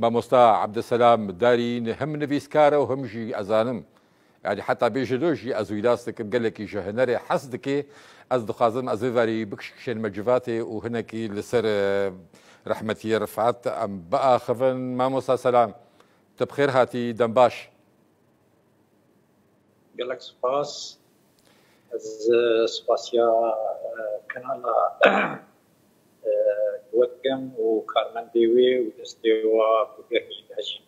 مامۆستا عەبدەسەلام دارین هەم نویسکارە و هەمژی ئەزانم یعنی حتا بێژەلۆژی ئەزووی داستەکە گەلێکی ژەهنەرێ حەز دکێ ئەس دخوازم ئەزێواری بکشێنمە جواتێ و هەنێکی لەسەر ڕەحمەتی ڕفعات ئەم بەئاخەڤن مامۆستا سەلام تە بخێر هاتی دەم باش گەلک سوپاس از سوپاسیا کەناڵە وەکەم و کارمەندێ وێ و دەستێوە بگەرنی داژین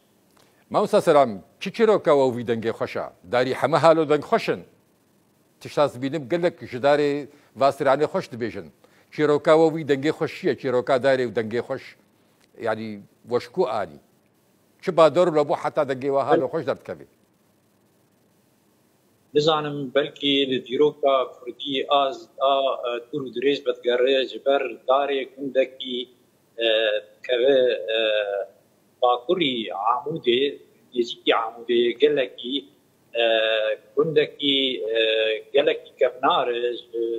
مامۆستا سەلام چی چیرۆکەوە وی دەنگێ خۆشە داری هەمە هالۆ دەنگ خۆشن تشتاس بینم گەلک ژدارێ ڤاسترانێ خۆش دەبێژن چیرۆکاوە وی دەنگێ خۆش چییە چیرۆکا دارێ و دەنگێ خۆش یعنی وەشکو ئانی چ بادۆر لە بۆ حتا دەنگێوە هالۆ خۆش دەردکەوێت بزانم بەلکی لە دیرۆکا کوردی ئاز دوور و درێژ بەدگەڕێ ji ber darê gundekî keve bakurî Amûdê Yezîkî Amûdê gelekî gundekî gelekî kevnar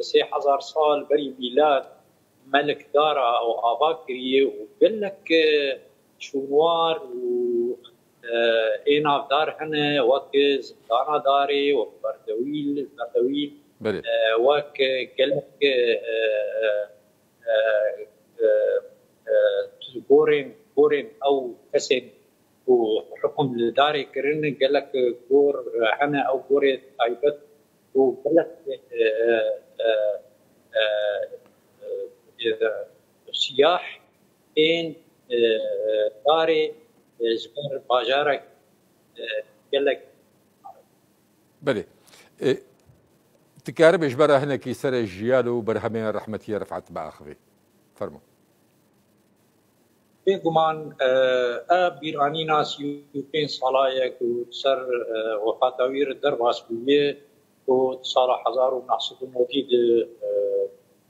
ji 3000 sal berî mîlad melikdara ew ava kiriye û gelek şûnwar û ئێناڤدار هەنە وەک زندانە دارێ وەک بەردەویل وەک gelek گۆرên ئەو کەسێن و حکم li darê kirin gelek گۆر hene ew gorê taybet û gelek siyah ên darê ji ber bajarek gelek بله تکارە بێژبەرە هەنێکی سەرە ژیال و بەرهەمەیان ڕەحمەتیە ڕەفعات بەئاخوێ فەرموو بێگومان ئە بیرانîna 35 ساڵایەک و سەر وەفاتاویر دەرباس بوویە و ساڵا 1990 di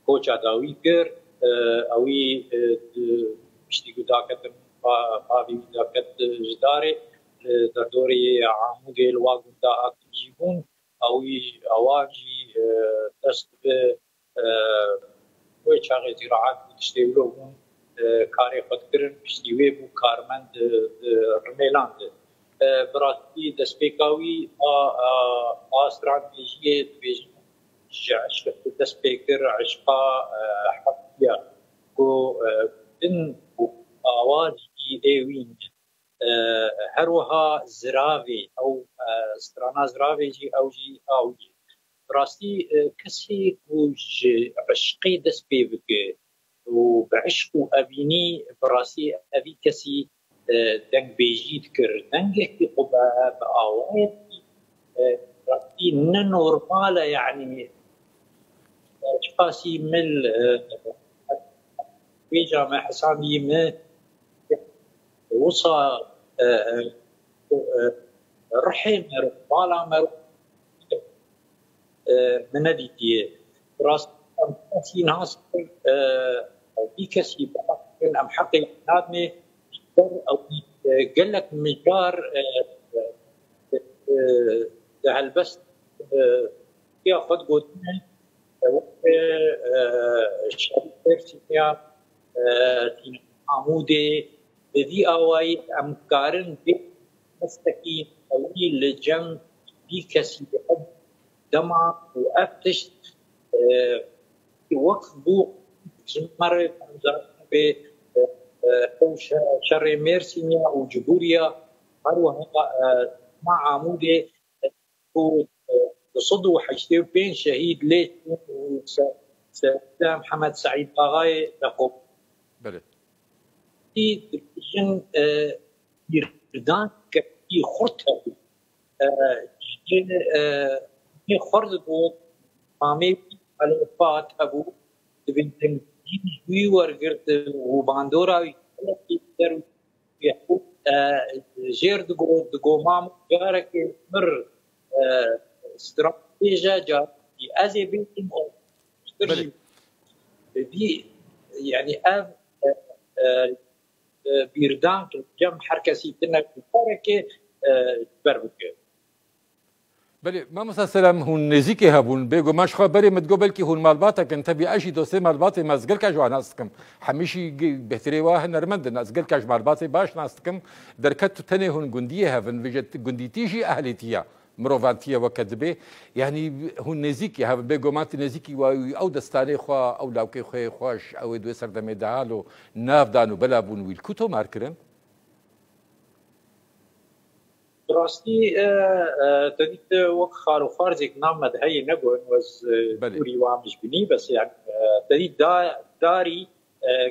koça dawî kir ewî piştî daketin bavî daket ji darê derdorê Amûdê li wa gunda akî bûn ewî ewa jî dest bi wê çaxê zîraat û tiştê bûn karê xwe dikirin piştî wê bû karmend Rûmêlan de bi rastî destpêka wî a stratejiyê dibêjin ji eşqê dest pê kir eşqa hetiya ku din û awajî êwîn her wiha ziravê ew strana ziravê jî ew jî ew jî bi rastî kesê ku ji eşqê dest pê bike û bi eşq û evînî bi rastî evî kesî dengbêjî dikir dengekî xwe bi awayekî rastî ne normal e yani qasî mil bêja me hesabî me وصى رحم بالا مر من ديتي راس في ناس بيكسي بحق ام حق نادمي او قال لك مجار ده البس ياخذ قدنا شركه عمودي ذي أوايد أمكارن بمستكين طويل لجنب بيكسي بحب دمع وأفتش في وقت بو مرة ب شر ميرسينيا وجبوريا هروها مع عمودي وصدوا حشتي بين شهيد ليش محمد سعيد باغاي لقب بله دلپیشن ایردان که خورد که خورد بود مامی الفات ابو دبیتن جوی ورگرد و باندورا در یهود جیر دگو مام جاره که مر استراتژی جا ازی بیتیم او دی یعنی اف بیردان جمع هر کسی تنه کارکه بربکه بله ما مسلسلم هون نزیکی هبون بگو ماش خبری متقبل کی هون مالباتا كنت بي اشي دوسي مالباتي ما زقل كاج وانا استكم حميشي بهتري واه نرمند نازقل كاج مالباتي باش ناستكم دركت تني هون جنديه هفن فيجت جنديتيجي اهليتيا مروفانتيا وكذبه يعني هون نزيكي هاف بيجو مات نزيكي او دستاني خوا او لاوكي خوي خوش او دو سر دمي دالو ناف دانو بلابون ويل كوتو ماركرن راستی تدید وقت خارو خارزك نامد هاي نقول وز دوري وامش بني بس يعني تدید داري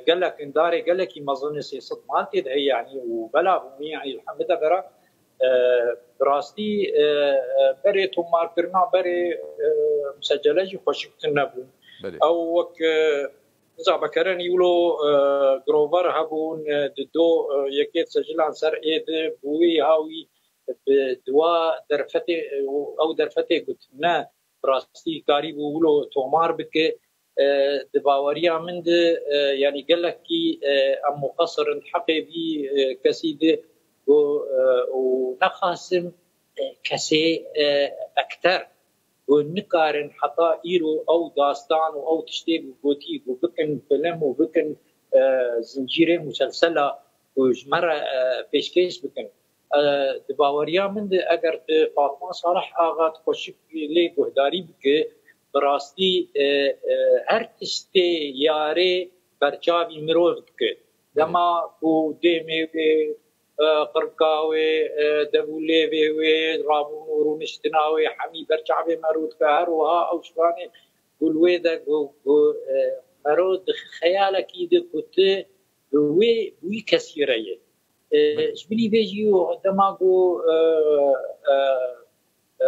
قال لك ان داري قال لك مظن سياسه مالتي هي يعني وبلا يعني الحمد لله براستي بري تومار كرنا بري مسجله جي خوشكتنا بون او وك اذا بكرن يقولوا جروفر هبون دو يكيت سجلان سر ايد بوي هاوي بدوا درفتي او درفتي قلت نا براستي كاري بيقولوا تومار بك دباوريا من يعني قال لك كي ام مقصر حقي بي كسيده ونقاسم كسي اكثر ونقارن حتى ايرو او داستان او تشتي بوتي وبكن فيلم وبكن زنجيره مسلسله وجمره بيشكيش بكن دباوريا من اگر فاطمه صالح اغا تخشك لي بهداري بك براستي هر تشتي ياري برچاوي مروف بك لما بو ديمي قرقاوي دبولي بيوي رابون ورونشتناوي حمي برچاوي مرود كهروها او شواني قلوي دا مرود خيالك يد كنت وي كثيريه شبلي بيجيو دماغو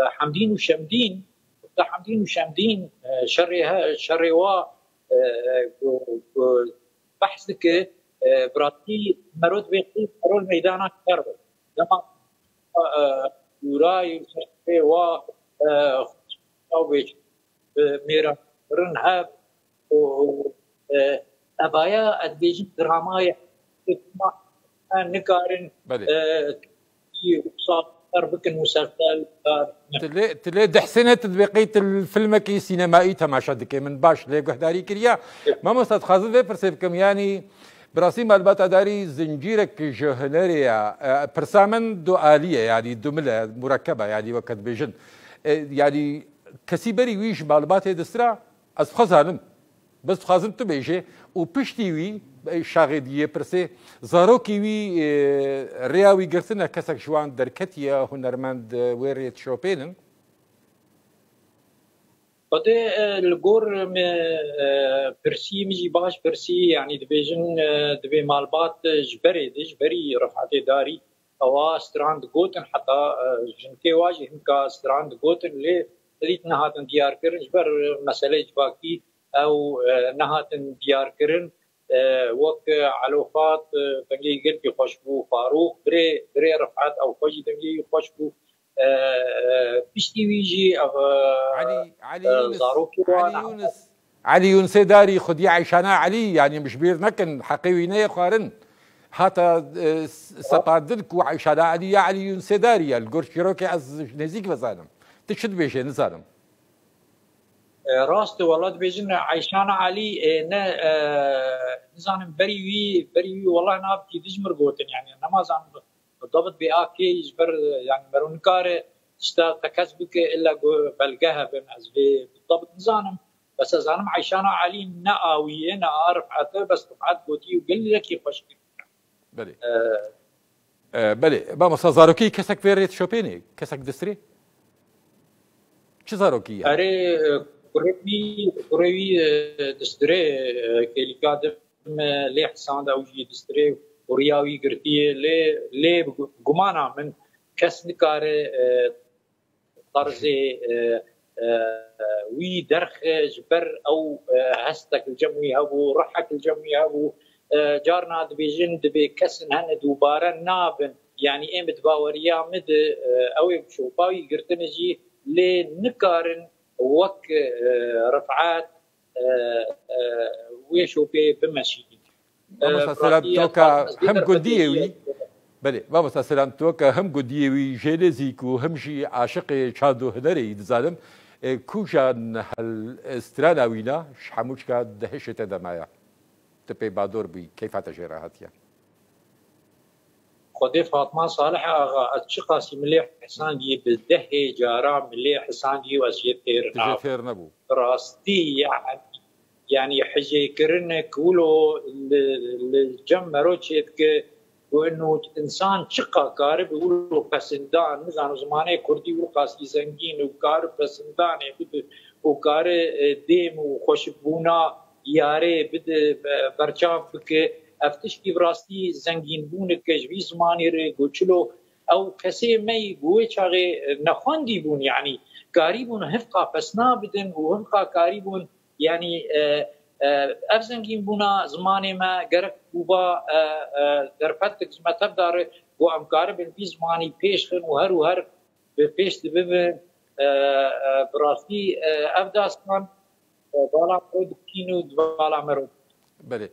حمدين وشمدين شرها بحثك براتي مرود بيقي مرود ميدانا كرب لما وراي و او بيج ميرا رنها ابايا ادبيج دراماي نقارن بك المسلسل تلي دحسنة تطبيقية الفيلم كي سينمائي تماشا دكي من باش لي قهداري كريا ما مستد خازن في برسيبكم يعني براسي مالبات داري زنجيرك جهنريا برسامن دو آلية يعني دملة مركبة يعني وقت بيجن يعني كسي بري ويش مالبات دسترا از خزانم بس خازن تو بيجي وبشتي وي شاغديه برسي زاروكي وي رياوي قرتنا كسك شوان دركتيا هنرمند ويريت شوبينن قد الجور برسي مجي باش برسي يعني دبيجن دبي مالبات جبري رفعتي داري او ستراند جوتن حتى جنكي واجه هنكا ستراند جوتن لي ريت نهاتن ديار كرن جبر مسألة جباكي او نهاتن ديار كرن وك علوفات دنگي قلت خوشبو فاروق بري رفعت او خوشي دنگي خوشبو بشتي ويجي علي يونس داري خدي عيشانا علي يعني مش بير نكن حقيويني خارن حتى سبادلك وعيشانا علي يا علي يونس داري الجورشيروكي از نزيك بزانم تشد بيشي نزانم راست والله بيجن عيشانا علي نزانم بري والله نابتي دجمر قوتن يعني انا ما زان بالضبط بآكي يجبر يعني مرونكار تكسبك الا بلقاها بين ازبي بالضبط نزانم بس زانم عيشانا علي ناويه نعرف حتى بس رفعت قوتي وقال لك يخش بلي بلي ما مصازاروكي كسك فيريت شوبيني كسك دستري چزاروكي اري قريبي دستري كي قادم لي حسان داوجي دستري ورياوي قرتيه لي قمانا من كسن كار طرزي وي درخ جبر او هستك الجموي هبو رحك الجموي هبو جارنا دبيجن دبي كسن هن دوباره نابن يعني ام دباوريا مد او شوباوي قرتنجي لي نكارن وك رفعات ويشوبي بمشي مسلسلات توكا هم جندية وي بله مامۆستا سەلام تۆ کە هەم گودیەوی ژێلێزیک و هەمژی عاشقی چاد و هەنەرەی دەزانم کوژان هەلستراناوینە هەمووچکە دەهێشێتە دەمایە تە پێی بادۆر بووی کەیفاتە ژێرە هاتیە خودی فاطمه صالح آغا اتش قاسی ملی حسانگی بده جارا ملی حسانگی وزیت تێر نەبوو راستی يعني حجي كرن كولو الجمرو تشيتك وانه انسان شقا قارب يقولوا بسندان نزانو زمانه كردي وقاسي زنجين وقارب بسندان وقار ديم وخشبونا ياري بد برچاف بك افتش كي براستي زنجين بونك جوي زماني ري گوچلو او كسي مي گوي چاغي نخوندي بون يعني قاربون هفقا بسنا بدن وهفقا قاربون يعني افزنگین بونا زمانی ما گرک بوبا در فتک زمتر داره و امکار بن بی زمانی پیش خن و هر پیش دبن براستی افداستان بالا پرودکینو بالا مرو بله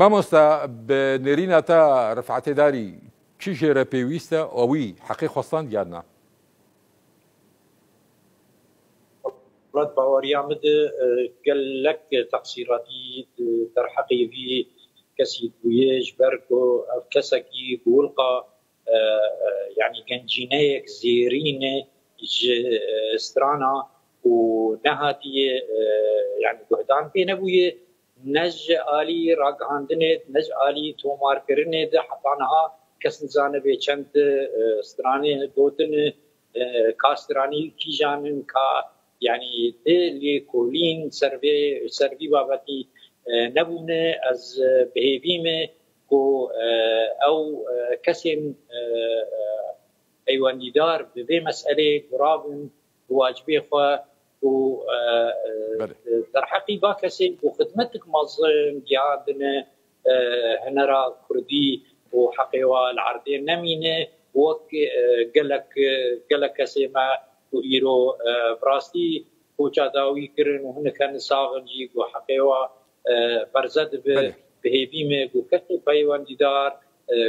مامۆستا بنێرینە تا ڕفعەتێداری چی ژێرە پێویستە ئەوی حەقی خۆستان دیاننا ولاد باوريامد قال لك تقصيراتي در حقيقي كسي بويج بركو كسكي بولقا يعني جنجينيك زيرين استرانا ونهاتي يعني قهدان بينبويه نج آلي راقهاندنت نج آلي تومار كرنت حطانها كسنزانه بچند استرانه دوتن كاستراني كيجانن كا يعني اللي كولين سربي بابتي نبونه از بهيبيمه او كسم ايواندار بذي مساله قرابن واجبي خو و در حقيقه كسي وخدمتك منظم جادنا هنرا كردي وحقيوا العرضين نمينه وك قالك كسي ما وإيرو براستي كوچا داوي كرن وهن كان ساغنجي وحقيوا برزد بهيبيمه وكتي بايوان ديدار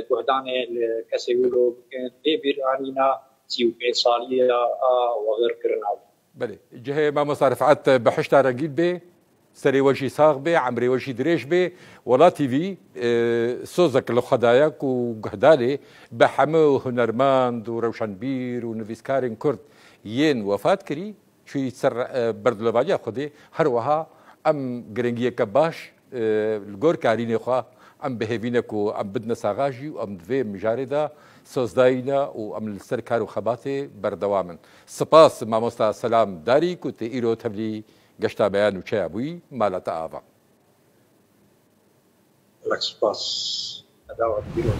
قهدان الكسيولو بيرانينا سيو صالية وغير كرناو بله جهه ما مصارفات بحشتا رقيل بي سري وجهي صاغ بي عمري وجهي دريش بي ولا تي في سوزك لخداياك وقهدالي بحمو هنرماند وروشنبير ونفيسكارين كرد ين وفات كري شوي سر بردلواليا خدي هروها ام گرنگيه كباش الگور كارين خو ام بهيفينكو ام بدنا ساغاجي وام في مجارده سوزداينا وام السركار وخباتي بردوامن سپاس مامۆستا سلام داري كنت ايرو تبلي گشتا بيان وچه ابوي مالتا آوا لك سپاس اداوات بيروز